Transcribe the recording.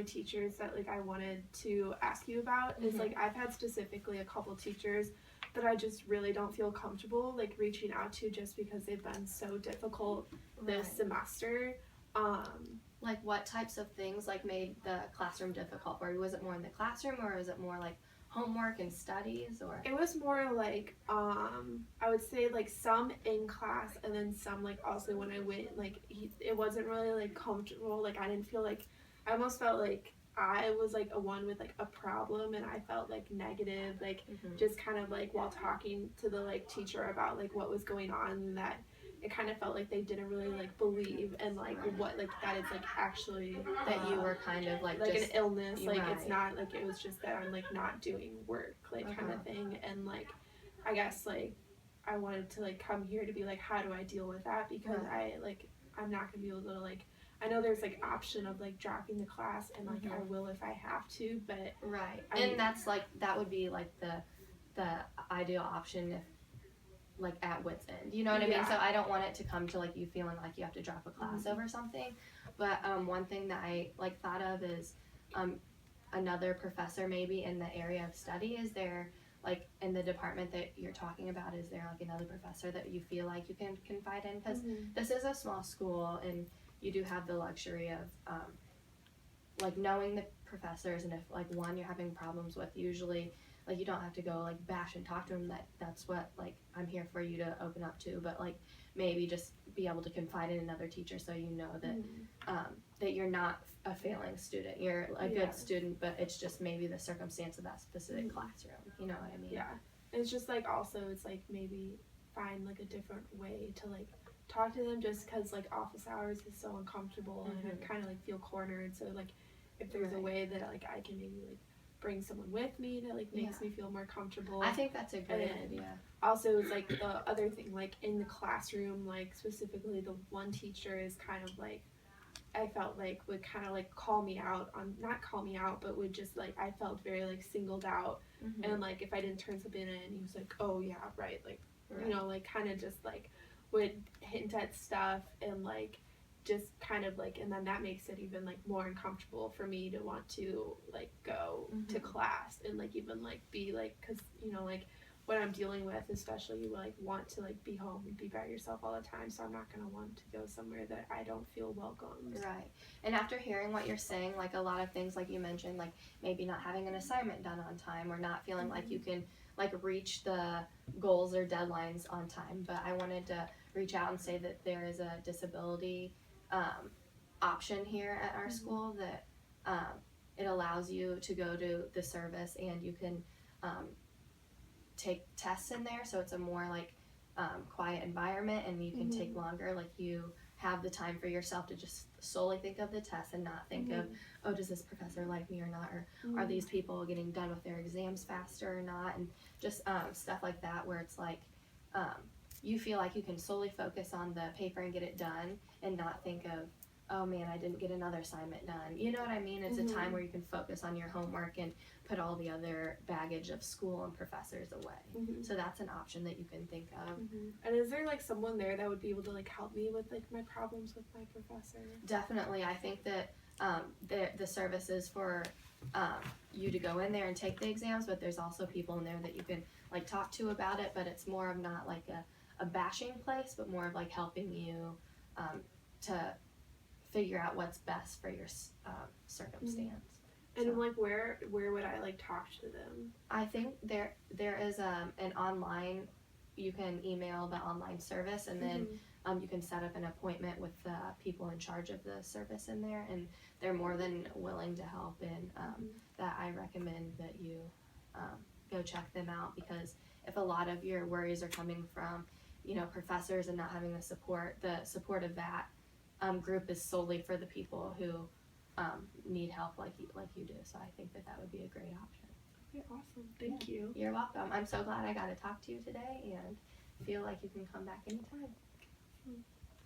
teachers that like I wanted to ask you about is like I've had specifically a couple teachers that I just really don't feel comfortable like reaching out to just because they've been so difficult this semester. Like what types of things like made the classroom difficult for you? Was it more in the classroom, or is it more like homework and studies, or? It was more like I would say like some in class, and then some like also when I went like it wasn't really like comfortable. Like I didn't feel like, I almost felt like I was like a one with like a problem, and I felt like negative, like just kind of like while talking to the like teacher about like what was going on, and that it kind of felt like they didn't really like believe and like what like that it's like actually that you were kind of like just, an illness, like it's not like it was just that I'm like not doing work, like kind of thing. And like I guess like I wanted to like come here to be like, how do I deal with that, because I'm not gonna be able to like, I know there's like option of like dropping the class, and like I will if I have to, but and that's like that would be like the ideal option if like at wit's end, you know what I mean? So I don't want it to come to like you feeling like you have to drop a class over something. But one thing that I like thought of is another professor maybe in the area of study. Is there like in the department that you're talking about, is there like another professor that you feel like you can confide in? Because this is a small school, and you do have the luxury of like knowing the professors, and if like one you're having problems with, usually like you don't have to go like bash and talk to them. That's what like I'm here for you to open up to. But like maybe just be able to confide in another teacher, so you know that that you're not a failing student, you're a good student, but it's just maybe the circumstance of that specific classroom, you know what I mean? And it's just like also it's like maybe find like a different way to like talk to them, just because like office hours is so uncomfortable, and I kind of like feel cornered. So like if there's a way that like I can maybe like bring someone with me that like makes me feel more comfortable. I think that's a great idea. Also, it's like the other thing, like in the classroom, like specifically the one teacher is kind of like, I felt like would kind of like call me out on, not call me out, but would just like, I felt very like singled out, and like if I didn't turn something in, he was like, oh yeah, right, like you know, like kind of just like would hint at stuff, and like just kind of like, and then that makes it even like more uncomfortable for me to want to like go to class, and like even like be like, because you know like what I'm dealing with, especially you like want to like be home and be by yourself all the time, so I'm not gonna want to go somewhere that I don't feel welcomed. Right. And after hearing what you're saying, like a lot of things like you mentioned, like maybe not having an assignment done on time, or not feeling like you can like reach the goals or deadlines on time. But I wanted to reach out and say that there is a disability option here at our school that it allows you to go to the service, and you can take tests in there, so it's a more like quiet environment, and you can take longer, like you have the time for yourself to just solely think of the test and not think of, oh, does this professor like me or not, or are these people getting done with their exams faster or not, and just stuff like that, where it's like you feel like you can solely focus on the paper and get it done, and not think of, oh man, I didn't get another assignment done. You know what I mean? It's a time where you can focus on your homework and put all the other baggage of school and professors away. So that's an option that you can think of. And is there like someone there that would be able to like help me with like my problems with my professor? Definitely. I think that the service is for you to go in there and take the exams, but there's also people in there that you can like talk to about it, but it's more of not like a bashing place, but more of like helping you to figure out what's best for your circumstance. And like where would I like talk to them? I think there is an online, you can email the online service, and then you can set up an appointment with the people in charge of the service in there, and they're more than willing to help. And that I recommend that you go check them out, because if a lot of your worries are coming from, you know, professors and not having the support of that group is solely for the people who need help like you do. So I think that would be a great option. Okay, awesome. Thank you. You're welcome. I'm so glad I got to talk to you today, and feel like you can come back anytime.